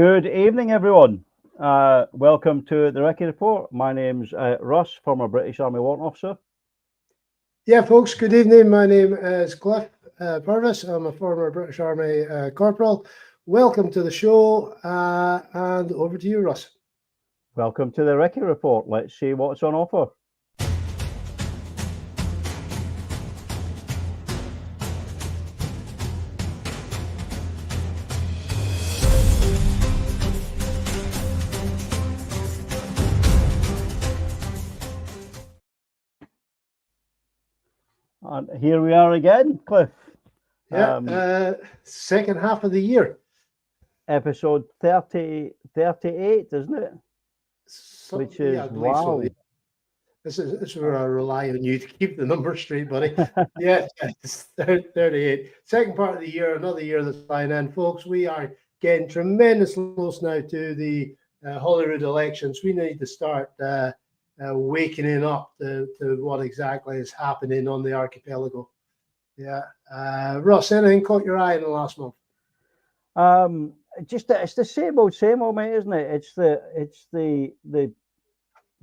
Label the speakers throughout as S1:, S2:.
S1: Good evening, everyone. Welcome to the Recce Report. My name's Russ, former British Army Warrant Officer.
S2: Yeah, folks, good evening. My name is Cliff Purvis. I'm a former British Army corporal. Welcome to the show, and over to you, Russ.
S1: Welcome to the Recce Report. Let's see what's on offer. And here we are again, Cliff.
S2: Yeah, second half of the year.
S1: Episode 38, isn't it? Which is,
S2: yeah, I believe
S1: wow.
S2: so. Yeah. This is where I rely on you to keep the numbers straight, buddy. Yeah, it's 38. Second part of the year, another year that's flying in. Folks, we are getting tremendously close now to the Holyrood elections. We need to start waking up to what exactly is happening on the archipelago. Yeah. Russ, anything caught your eye in the last month?
S1: It's the same old, mate, isn't it? It's the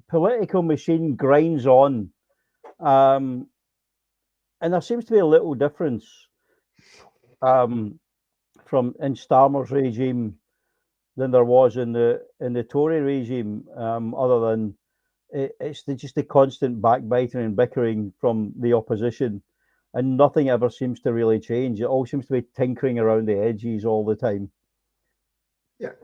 S1: political machine grinds on, and there seems to be a little difference from in Starmer's regime than there was in the Tory regime, other than it's just the constant backbiting and bickering from the opposition, and nothing ever seems to really change. It all seems to be tinkering around the edges all the time.
S2: Yeah,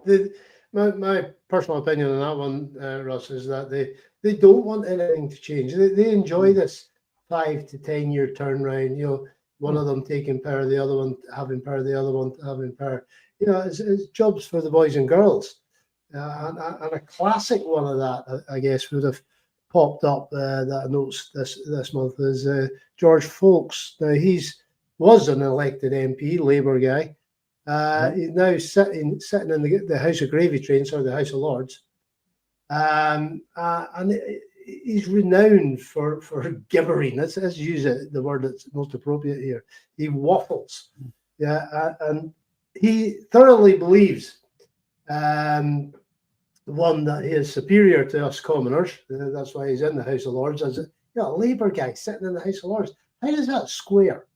S2: my personal opinion on that one, Russ, is that they don't want anything to change. They enjoy this 5 to 10 year turnaround. You know, one of them taking power, the other one having power, the other one having power. You know, it's jobs for the boys and girls. And a classic one of that, I guess, would have popped up that I noticed this month is George Folks. Now was an elected MP, Labour guy. He's now sitting in the House of Gravy Train, sorry, the House of Lords, and he's renowned for gibbering. Let's use the word that's most appropriate here. He waffles, yeah, and he thoroughly believes one that he is superior to us commoners. That's why he's in the House of Lords as a Labour guy sitting in the House of Lords. How does that square?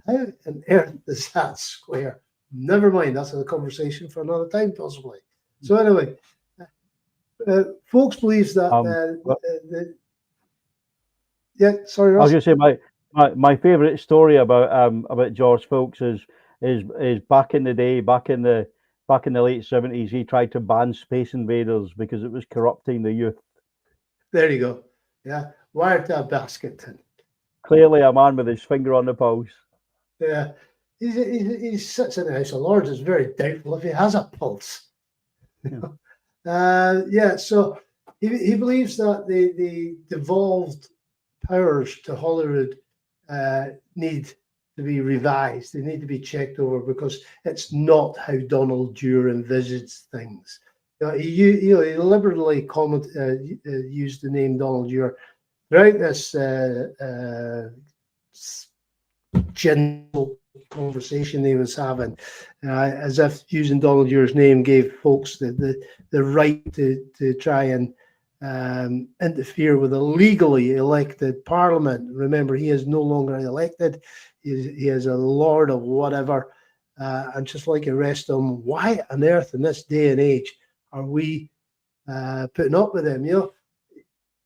S2: How on earth does that square? Never mind, that's a conversation for another time, possibly. So anyway, folks believes that. Sorry, Ross.
S1: I was going to say my favourite story about George Folks is back in the day, back in the late 70s, he tried to ban Space Invaders because it was corrupting the youth.
S2: There you go. Yeah, wired to a basket.
S1: Clearly, a man with his finger on the pulse.
S2: Yeah. He sits in the House of Lords. It's very doubtful if he has a pulse. So he believes that the devolved powers to Holyrood need to be revised. They need to be checked over because it's not how Donald Dewar envisaged things. He deliberately used the name Donald Dewar throughout this general conversation he was having, as if using Donald Dewar's name gave folks the right to try and interfere with a legally elected parliament. Remember, he is no longer elected. He is a lord of whatever. And just like the rest of them, why on earth in this day and age are we putting up with him? You know,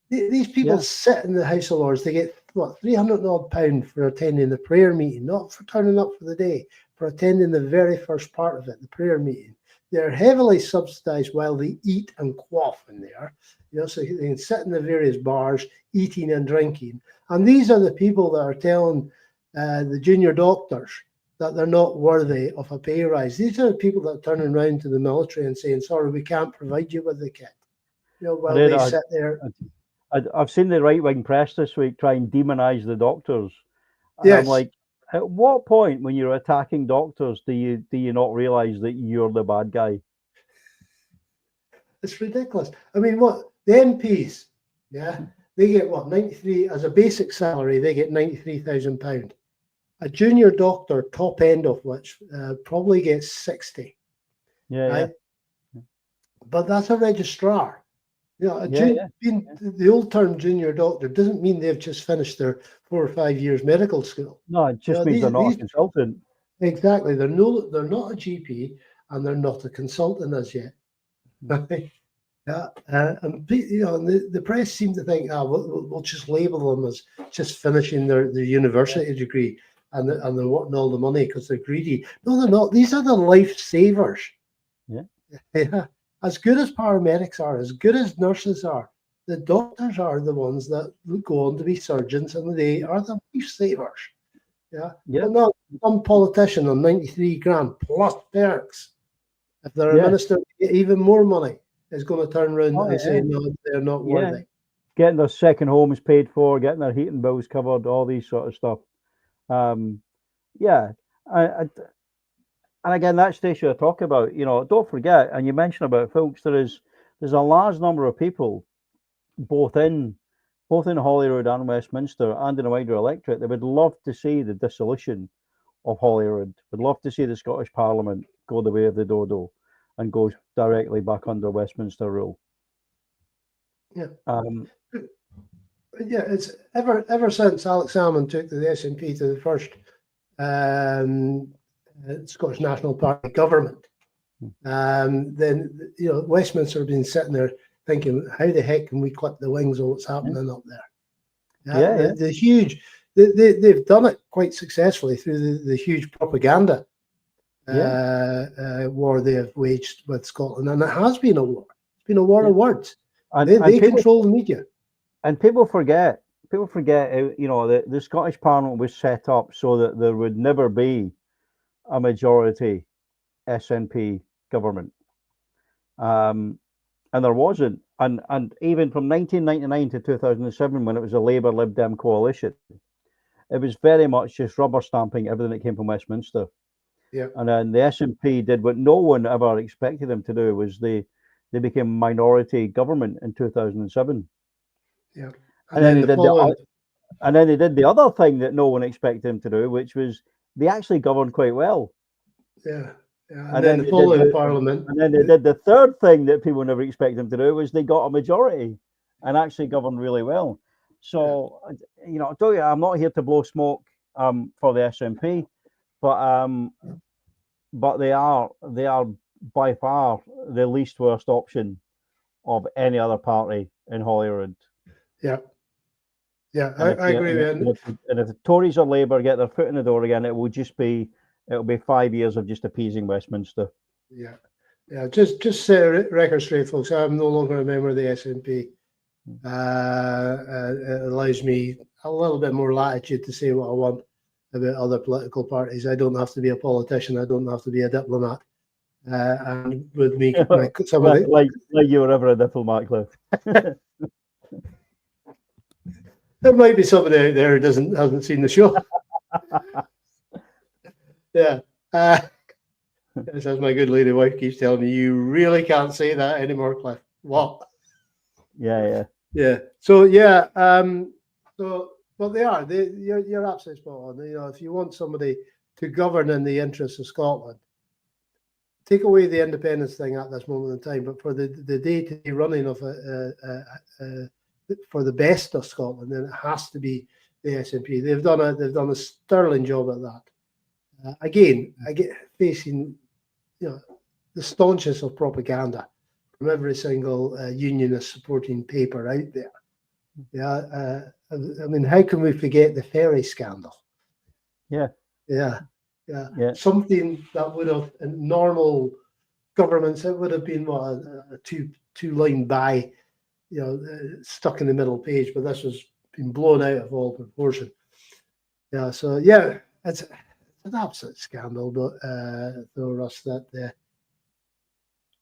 S2: these people sit in the House of Lords. They get £300 odd for attending the prayer meeting, not for turning up for the day, for attending the very first part of it, the prayer meeting. They're heavily subsidised while they eat and quaff in there. You know, so they can sit in the various bars, eating and drinking. And these are the people that are telling the junior doctors that they're not worthy of a pay rise. These are the people that are turning around to the military and saying, "Sorry, we can't provide you with the kit." You know, while they sit there.
S1: I've seen the right-wing press this week try and demonize the doctors. And
S2: yes.
S1: I'm like, at what point when you're attacking doctors do you not realize that you're the bad guy?
S2: It's ridiculous. I mean, the MPs, they get 93 as a basic salary. They get £93,000. A junior doctor, top end of which probably gets 60.
S1: Yeah.
S2: Right? but that's a registrar. You know, being the old term junior doctor doesn't mean they've just finished their 4 or 5 years medical school.
S1: No, it just means they're not a consultant.
S2: Exactly. They're not a GP and they're not a consultant as yet. Yeah, and the press seem to think, we'll just label them as just finishing their university degree, and they're wanting all the money because they're greedy. No, they're not. These are the lifesavers. Yeah. As good as paramedics are, as good as nurses are, the doctors are the ones that go on to be surgeons, and they are the lifesavers. Yeah. But not some politician on 93 grand plus perks. If they're a minister, they get even more money. Is going to turn around and say, no, they're not worthy.
S1: Getting their second homes paid for, getting their heating bills covered, all these sort of stuff. And again, that's the issue I talk about. You know, don't forget, and you mentioned about folks, there's a large number of people, both in Holyrood and Westminster and in the wider electorate, that would love to see the dissolution of Holyrood, would love to see the Scottish Parliament go the way of the dodo and go directly back under Westminster rule.
S2: It's ever since Alex Salmond took the SNP to the first Scottish National Party government. Then Westminster have been sitting there thinking, how the heck can we clip the wings of what's happening up there? The huge, they've done it quite successfully through the huge propaganda war they have waged with Scotland, and it has been a war. It's been a war of words. And they control the media.
S1: And people forget. The Scottish Parliament was set up so that there would never be a majority SNP government, and there wasn't. And even from 1999 to 2007, when it was a Labour Lib Dem coalition, it was very much just rubber stamping everything that came from Westminster. And then the SNP did what no one ever expected them to do, was they became minority government in 2007. And then they did the other thing that no one expected them to do, which was they actually governed quite well.
S2: And then the following Parliament.
S1: And then they did the third thing that people never expected them to do, was they got a majority and actually governed really well. So, I tell you, I'm not here to blow smoke for the SNP, but they are by far the least worst option of any other party in Holyrood.
S2: I agree with you.
S1: And if the Tories or Labour get their foot in the door again, it'll be 5 years of just appeasing Westminster.
S2: Just set record straight, folks. I'm no longer a member of the SNP. It allows me a little bit more latitude to say what I want about other political parties. I don't have to be a politician. I don't have to be a diplomat. And with me,
S1: like you were ever a diplomat, Cliff.
S2: There might be somebody out there who hasn't seen the show. As my good lady wife keeps telling me, you really can't say that anymore, Cliff. What?
S1: Yeah.
S2: But they are. You're absolutely spot on. If you want somebody to govern in the interests of Scotland, take away the independence thing at this moment in time. But for the day-to-day running of for the best of Scotland, then it has to be the SNP. They've done a sterling job at that. Again, I get facing the staunchest of propaganda from every single unionist supporting paper out there. I mean, how can we forget the ferry scandal?
S1: Yeah.
S2: Something that would have, in normal governments, it would have been a two-line by, stuck in the middle page, but this has been blown out of all proportion. It's an absolute scandal, but though, Russ, that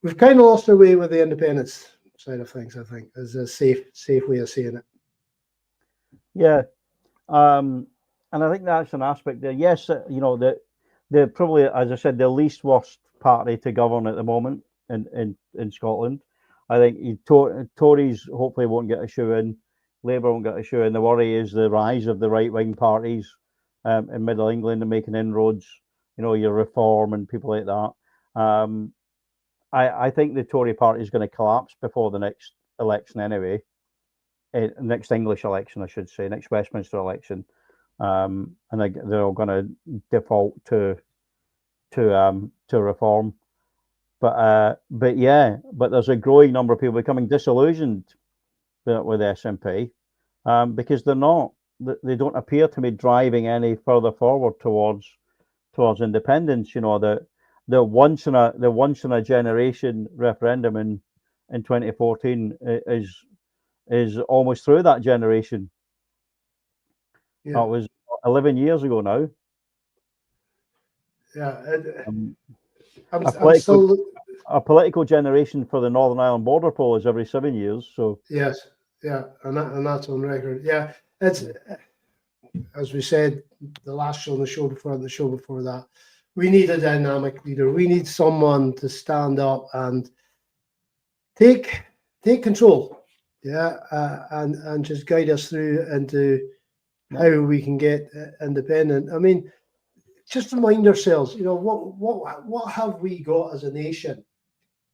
S2: we've kind of lost our way with the independence side of things, I think, is a safe way of saying it.
S1: And I think that's an aspect there. Yes, they're probably, as I said, the least worst party to govern at the moment in Scotland. I think Tories hopefully won't get a shoe in, Labour won't get a shoe in. The worry is the rise of the right-wing parties in Middle England and making inroads. Your Reform and people like that. I think the Tory party is going to collapse before the next election anyway. Next English election, I should say, next Westminster election, and they're all going to default to reform. But there's a growing number of people becoming disillusioned with SNP because they don't appear to be driving any further forward towards independence. You know, the once in a generation referendum in 2014 is almost through that generation. Yeah. That was 11 years ago now.
S2: Yeah.
S1: A political generation for the Northern Ireland border poll is every 7 years. So
S2: yes, yeah, and that's on record. Yeah, it's as we said the last show, the show before that. We need a dynamic leader. We need someone to stand up and take control. Yeah, and just guide us through into how we can get independent. I mean, just remind ourselves, you know, what have we got as a nation?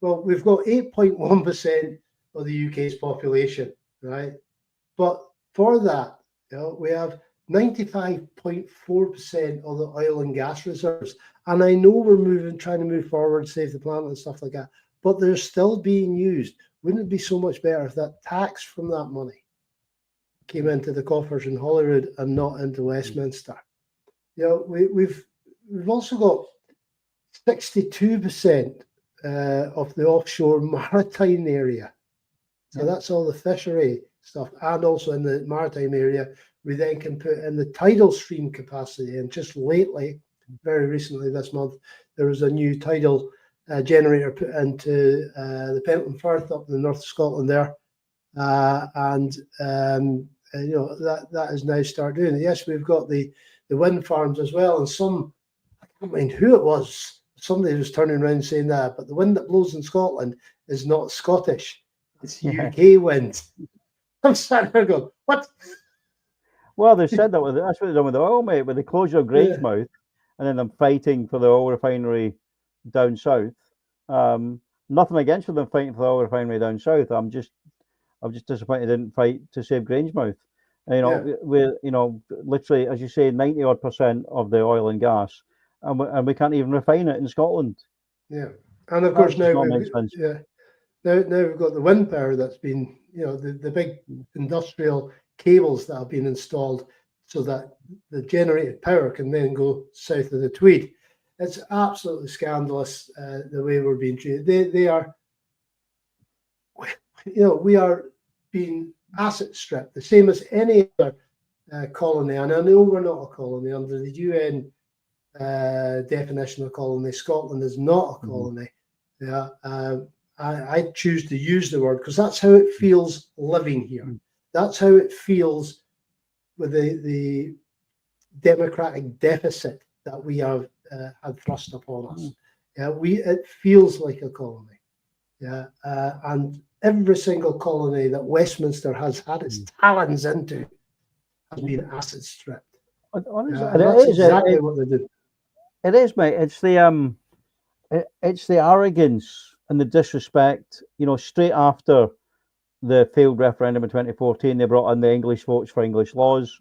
S2: Well, we've got 8.1% of the UK's population, right? But for that, you know, we have 95.4% of the oil and gas reserves. And I know we're trying to move forward, save the planet and stuff like that, but they're still being used. Wouldn't it be so much better if that tax from that money came into the coffers in Holyrood and not into Westminster? You know, we've also got 62% of the offshore maritime area. So that's all the fishery stuff. And also in the maritime area, we then can put in the tidal stream capacity. And just lately, very recently this month, there was a new tidal generator put into the Pentland Firth up in the north of Scotland there. You know, that is now started doing it. Yes, we've got the wind farms as well. And some, I can't mind who it was, somebody was turning around saying that, but the wind that blows in Scotland is not Scottish, it's UK wind. I'm sat there going, what?
S1: Well, they said that's what they've done with the oil, mate, with the closure of Grangemouth, and then them fighting for the oil refinery down south. Nothing against them fighting for the oil refinery down south. I'm just disappointed they didn't fight to save Grangemouth. You know, we're, you know, literally, as you say, 90% of the oil and gas, and we can't even refine it in Scotland.
S2: Yeah, and of course now we've got the wind power that's been, you know, the big industrial cables that have been installed so that the generated power can then go south of the Tweed. It's absolutely scandalous the way we're being treated. They are, you know, we are being asset stripped, the same as any other colony. And I know we're not a colony under the UN definition of colony. Scotland is not a colony. Yeah, I choose to use the word because that's how it feels living here. That's how it feels with the democratic deficit that we have had thrust upon us. Yeah, it feels like a colony. Yeah, and every single colony that Westminster has had its talons into has been asset stripped. That's exactly what they do.
S1: It is, mate. It's the arrogance and the disrespect. You know, straight after the failed referendum in 2014, they brought in the English votes for English laws,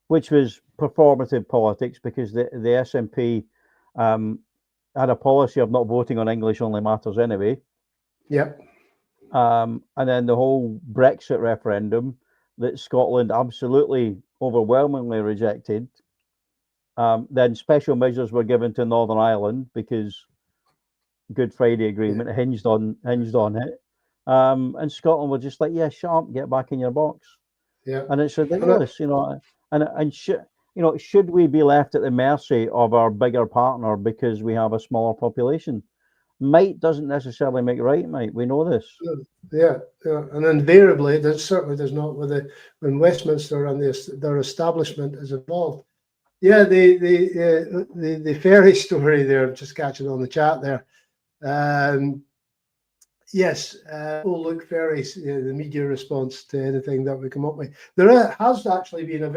S1: which was performative politics because the SNP had a policy of not voting on English only matters anyway.
S2: Yep.
S1: And then the whole Brexit referendum that Scotland absolutely overwhelmingly rejected. Then special measures were given to Northern Ireland because Good Friday Agreement hinged on it. And Scotland were just like, yeah, shut up, get back in your box.
S2: Yeah.
S1: And it's ridiculous, you know. You know, should we be left at the mercy of our bigger partner because we have a smaller population? Might doesn't necessarily make right, mate. We know this.
S2: Yeah. And invariably, that certainly does not when Westminster and their establishment is involved. Yeah, the ferry story there, just catching on the chat there. Yes, oh look, ferries, the media response to anything that we come up with. There has actually been a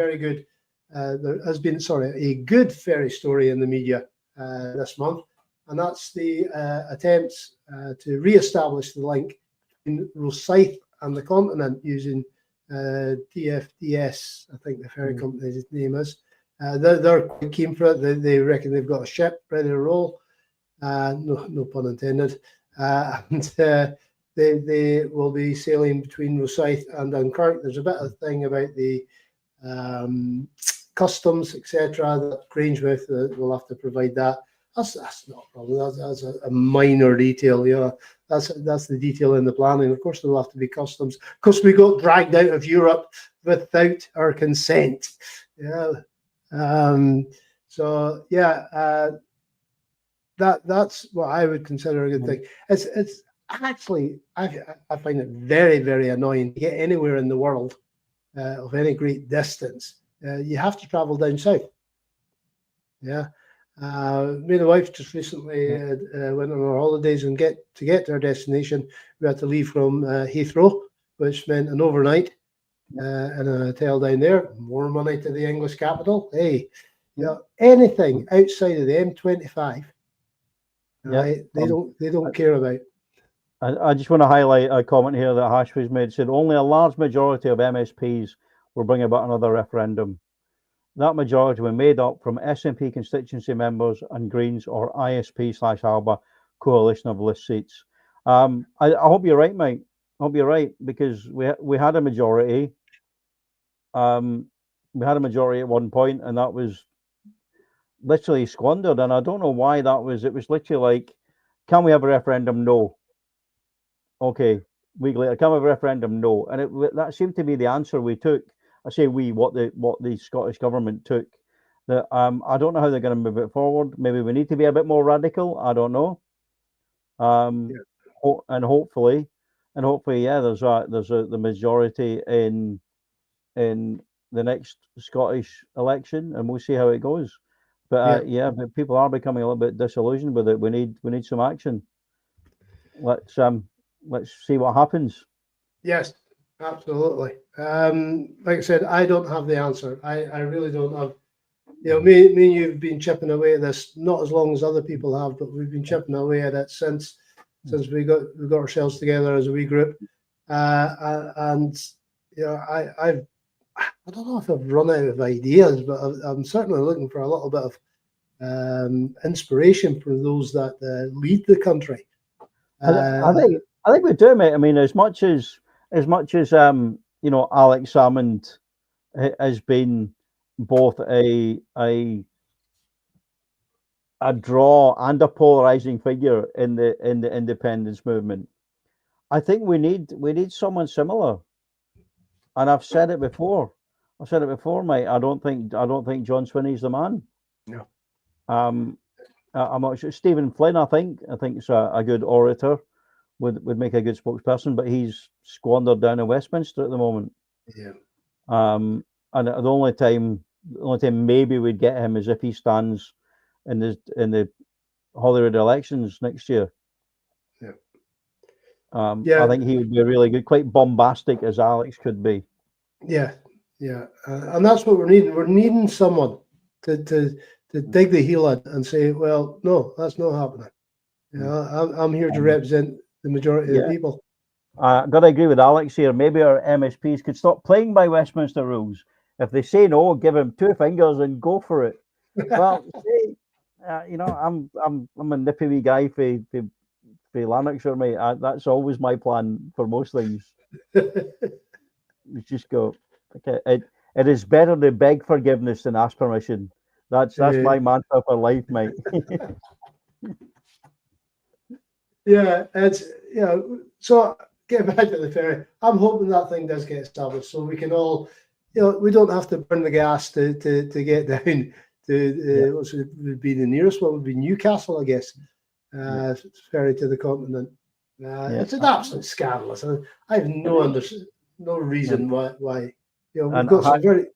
S2: good ferry story in the media this month. and that's the attempts to re-establish the link between Rosyth and the continent using DFDS, I think the ferry company's name is. They're quite keen for it. They reckon they've got a ship ready to roll. No pun intended. And they will be sailing between Rosyth and Dunkirk. There's a bit of thing about the customs, etc., that Grangemouth will have to provide that. That's not a problem. That's a minor detail. Yeah, that's the detail in the planning. Of course, there'll have to be customs. Of course, we got dragged out of Europe without our consent. Yeah. So yeah, that's what I would consider a good thing. It's actually I find it very, very annoying to get anywhere in the world of any great distance. You have to travel down south. Yeah. Me and the wife just recently went on our holidays and to get to our destination, we had to leave from Heathrow, which meant an overnight in a hotel down there. More money to the English capital. Hey, anything outside of the M25, right? They don't care about.
S1: I just want to highlight a comment here that Hashby's made. It said only a large majority of MSPs will bring about another referendum. That majority were made up from SNP constituency members and Greens or ISP/ALBA coalition of list seats. I hope you're right, mate. I hope you're right, because we had a majority. We had a majority at one point, and that was literally squandered. And I don't know why that was. It was literally like, can we have a referendum? No. Okay. Week later, can we have a referendum? No. And that seemed to be the answer we took. I say what the Scottish government took. That I don't know how they're going to move it forward. Maybe we need to be a bit more radical. I don't know. And hopefully, yeah, there's the majority in the next Scottish election, and we'll see how it goes. But but people are becoming a little bit disillusioned with it. We need some action. Let's see what happens.
S2: Yes. Absolutely. Like I said, I don't have the answer. I really don't have. Me and you've been chipping away at this, not as long as other people have, but we've been chipping away at it since we got ourselves together as a wee group. And I don't know if I've run out of ideas, but I'm certainly looking for a little bit of inspiration for those that lead the country.
S1: I think we do, mate. I mean, as much as Alex Salmond has been both a draw and a polarizing figure in the independence movement, I think we need someone similar. And I've said it before, mate. I don't think John Swinney's the man.
S2: No.
S1: I'm not sure. Stephen Flynn, I think is a good orator. Would make a good spokesperson, but he's squandered down in Westminster at the moment.
S2: Yeah.
S1: And the only time maybe we'd get him is if he stands in the Holyrood elections next year.
S2: Yeah.
S1: I think he would be really good, quite bombastic as Alex could be.
S2: Yeah. And that's what we're needing. We're needing someone to dig the heel in and say, well, no, that's not happening. I'm here to represent the majority of the people.
S1: I've got to agree with Alex here. Maybe our MSPs could stop playing by Westminster rules. If they say no, give them two fingers and go for it. Well, I'm a nippy wee guy for Lanarkshire, mate. That's always my plan for most things. We just go. Okay, it is better to beg forgiveness than ask permission. That's my mantra for life, mate.
S2: Yeah, so getting back to the ferry, I'm hoping that thing does get established so we can all, we don't have to burn the gas to get down to what would be the nearest one would be Newcastle, I guess. Ferry to the continent. It's an absolute scandalous. I have no reason why. We've got some very.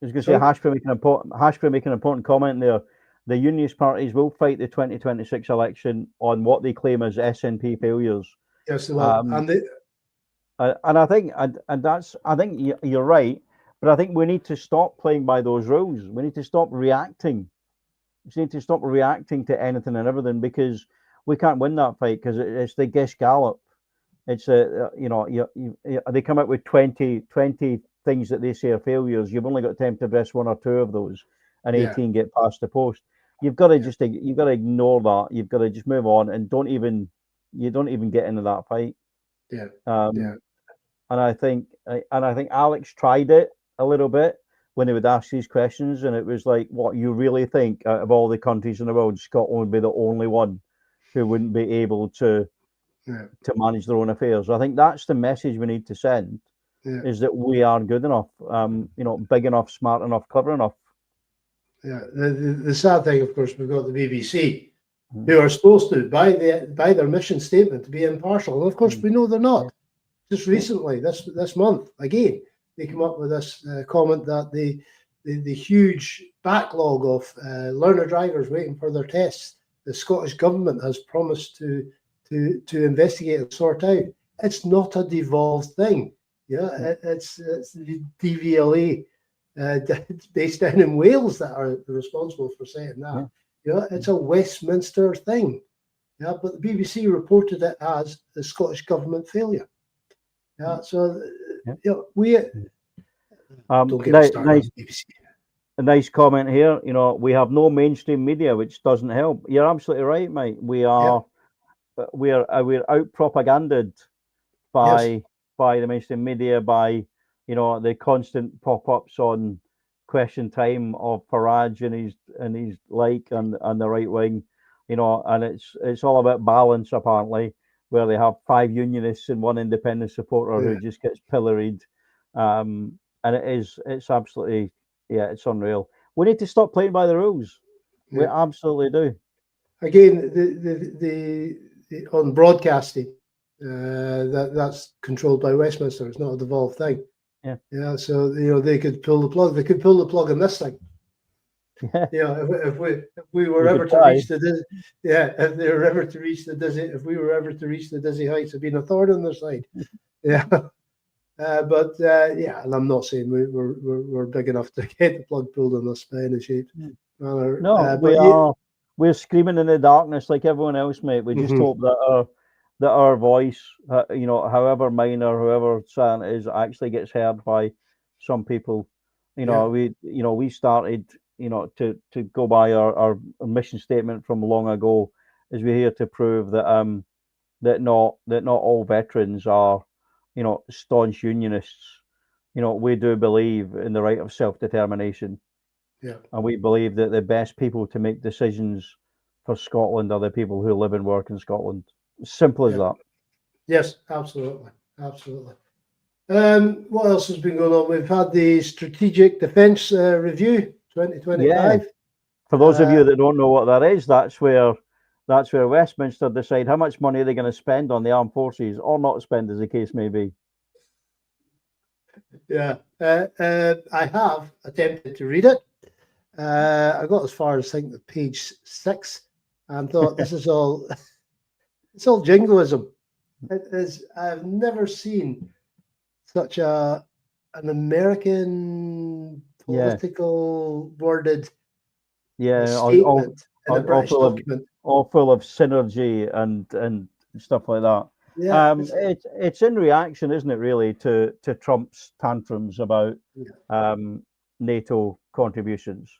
S1: I was going to say Hashby making an important comment there. The Unionist parties will fight the 2026 election on what they claim as SNP failures.
S2: Yes, well,
S1: and I think you're right, but I think we need to stop playing by those rules. We need to stop reacting We need to stop reacting to anything and everything, because we can't win that fight, because it's the Gish Gallop. It's they come out with 20 things that they say are failures. You've only got time to address 1 or 2 of those, and 18 get past the post. You've got to you've got to ignore that. You've got to just move on, and don't even get into that fight. And I think Alex tried it a little bit when they would ask these questions, and it was like, what, you really think out of all the countries in the world, Scotland would be the only one who wouldn't be able to manage their own affairs? I think that's the message we need to send, is that we are good enough, big enough, smart enough, clever enough.
S2: Yeah, the sad thing, of course, we've got the BBC, who are supposed to, by their mission statement, to be impartial. And of course, we know they're not. Just recently, this month, again, they come up with this comment that the huge backlog of learner drivers waiting for their tests, the Scottish government has promised to investigate and sort out. It's not a devolved thing. It's the DVLA based down in Wales that are responsible for saying that. It's a Westminster thing. But the BBC reported it as the Scottish government failure. We don't get started on BBC.
S1: A nice comment here. We have no mainstream media, which doesn't help. You're absolutely right, mate. We are we're out propaganded by the mainstream media, by the constant pop-ups on Question Time of Farage and his like and the right wing, and it's all about balance, apparently, where they have 5 unionists and 1 independent supporter who just gets pilloried, and it's absolutely it's unreal. We need to stop playing by the rules. We absolutely do.
S2: Again, the on broadcasting, that's controlled by Westminster. It's not a devolved thing. So they could pull the plug. They could pull the plug on this thing. If we were ever to reach the if they were ever to reach the dizzy, if we were ever to reach the dizzy heights of being a thorn on their side, and I'm not saying we're big enough to get the plug pulled on us by any shape manner.
S1: No, we're screaming in the darkness like everyone else, mate. We just hope that our voice, however minor, however sad it is, actually gets heard by some people. We started, to go by our mission statement from long ago, is we're here to prove that that not all veterans are, staunch unionists. We do believe in the right of self-determination. And we believe that the best people to make decisions for Scotland are the people who live and work in Scotland. Simple as that.
S2: Yes, absolutely. What else has been going on? We've had the Strategic Defence Review 2025.
S1: For those of you that don't know what that is, that's where Westminster decide how much money they're going to spend on the armed forces, or not spend, as the case may be.
S2: I have attempted to read it. I got as far as page 6 and thought, this is all it's all jingoism. It is. I've never seen such an American political worded statement in a British document.
S1: All full of synergy and stuff like that. It's in reaction, isn't it, really, to Trump's tantrums about NATO contributions.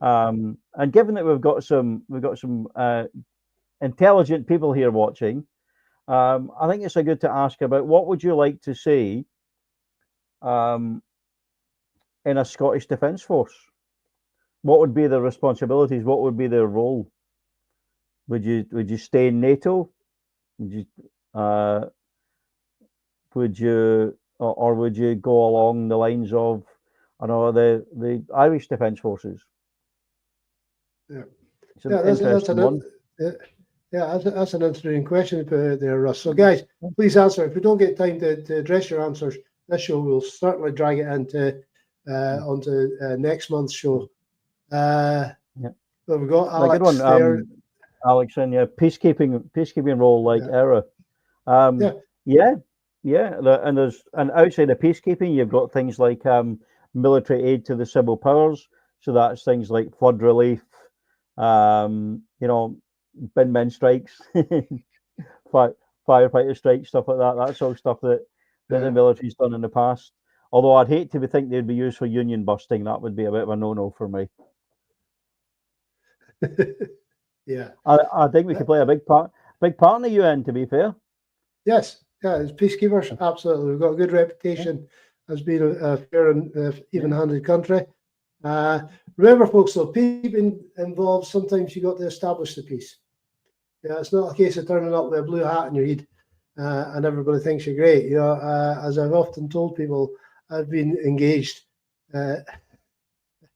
S1: And given that we've got some intelligent people here watching, I think it's good to ask about what would you like to see in a Scottish Defence Force? What would be the responsibilities? What would be their role? Would you stay in NATO? Would you go along the lines of, the Irish Defence Forces?
S2: That's an interesting question to put out there, Russ. So, guys, please answer. If we don't get time to address your answers, this show will certainly drag it onto next month's show. But we've got Alex
S1: good one,
S2: there.
S1: Alex, in your peacekeeping role, like era. And outside of peacekeeping, you've got things like military aid to the civil powers. So that's things like flood relief, You know, bin men strikes, firefighter strikes, stuff like that. That's all stuff that the military's done in the past. Although I'd hate to think they'd be used for union busting. That would be a bit of a no-no for me.
S2: Yeah,
S1: I think we could play a big part in the UN. To be fair.
S2: Yes, yeah, as peacekeepers, absolutely. We've got a good reputation as being a fair and even-handed country. Remember, folks, though, peace involves sometimes you got to establish the peace. Yeah, it's not a case of turning up with a blue hat in your head and everybody thinks you're great. You know, as I've often told people, I've been engaged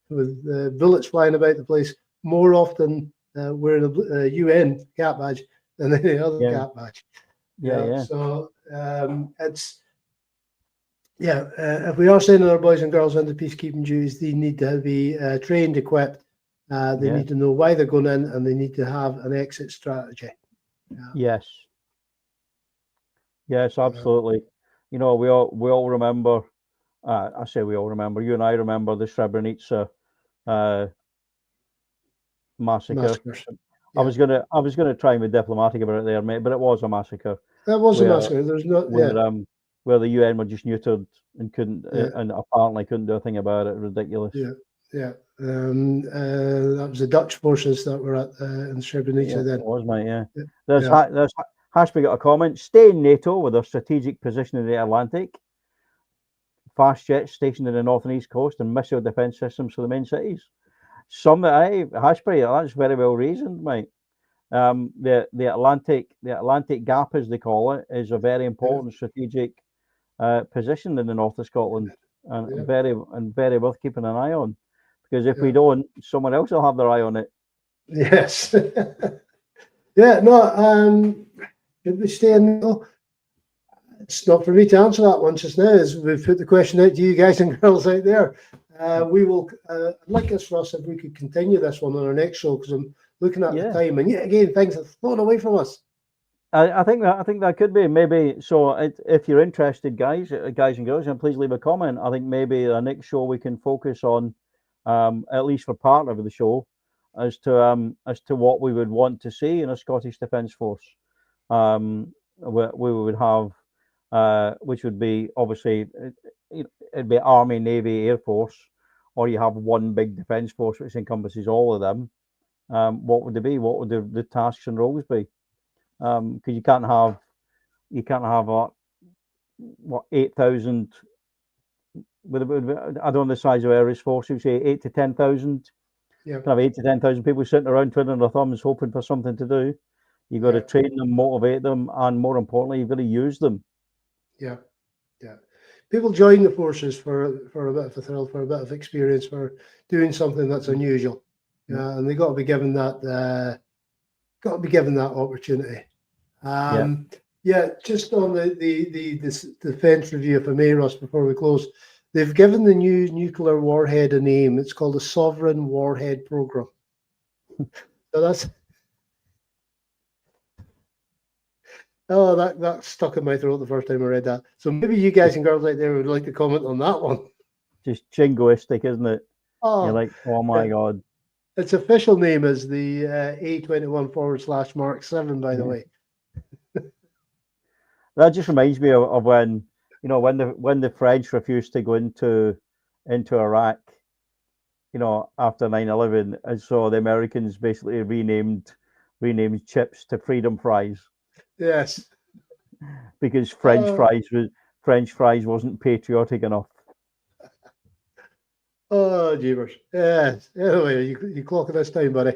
S2: with bullets flying about the place more often wearing a UN cap badge than any other cap badge.
S1: Yeah.
S2: So it's if we are sending our boys and girls into peacekeeping duties, they need to be trained, equipped. They need to know why they're going in, and they need to have an exit strategy.
S1: Yes, absolutely. You know, we all remember. I say we all remember. You and I remember the Srebrenica massacre. I was gonna try and be diplomatic about it there, mate, but it was a massacre.
S2: That was a massacre. There's no
S1: where the UN were just neutered and couldn't and apparently couldn't do a thing about it. Ridiculous.
S2: That was the Dutch forces that were at in Srebrenica then.
S1: It was, mate. There's Hashby got a comment. Stay in NATO with a strategic position in the Atlantic. Fast jets stationed in the north and east coast and missile defence systems for the main cities. Hashby, that's very well reasoned, mate. The Atlantic gap, as they call it, is a very important strategic position in the north of Scotland, and very worth keeping an eye on, because if we don't, someone else will have their eye on it.
S2: Yes. Should we stay in NATO? It's not for me to answer that one just now, as we've put the question out to you guys and girls out there. We will, I'd like us, Russ, if we could continue this one on our next show, because I'm looking at the time, and yet again, things have flown away from us.
S1: I think that could be maybe. So if you're interested, guys and girls, and please leave a comment. I think maybe the next show we can focus on, at least for part of the show, as to what we would want to see in a Scottish Defence Force. We would have, which would be obviously it'd be Army, Navy, Air Force, or you have one big defence force which encompasses all of them. What would they be? What would the tasks and roles be? Because you can't have 8,000. I don't know the size of Irish force. You say 8 to 10,000.
S2: Yeah,
S1: kind of 8 to 10,000 people sitting around twiddling their thumbs, hoping for something to do. You got to train them, motivate them, and more importantly, you've got to use them.
S2: Yeah. People join the forces for a bit of a thrill, for a bit of experience, for doing something that's unusual. And they got to be given that. Opportunity. Just on the defence review, if I may, Russ, before we close, they've given the new nuclear warhead a name. It's called the Sovereign Warhead Program. So that's that stuck in my throat the first time I read that. So maybe you guys and girls out there would like to comment on that one.
S1: Just jingoistic, isn't it? You're like, oh my God.
S2: Its official name is the A21/Mark 7, by the way.
S1: That just reminds me of when the French refused to go into Iraq, after 9/11, and so the Americans basically renamed chips to freedom fries.
S2: Yes.
S1: Because French fries wasn't patriotic enough.
S2: Oh, jeepers. Yes. Anyway, you clocking this time, buddy.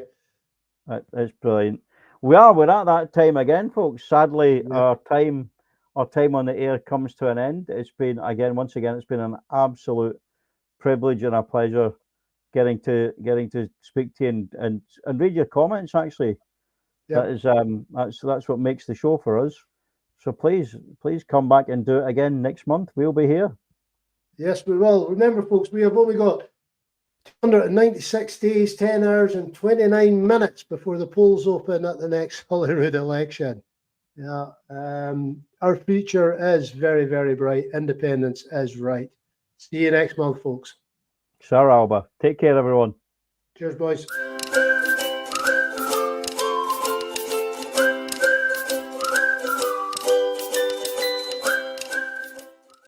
S1: That's brilliant. We're at that time again, folks. Sadly, our time on the air comes to an end. It's been once again it's been an absolute privilege and a pleasure getting to speak to you and read your comments. Actually, that's what makes the show for us. So please come back and do it again next month. We'll be here.
S2: Yes, we will. Remember, folks, we have only got 296 days, 10 hours, and 29 minutes before the polls open at the next Holyrood election. Our future is very, very bright. Independence is right. See you next month, folks.
S1: Sir Alba. Take care, everyone.
S2: Cheers, boys.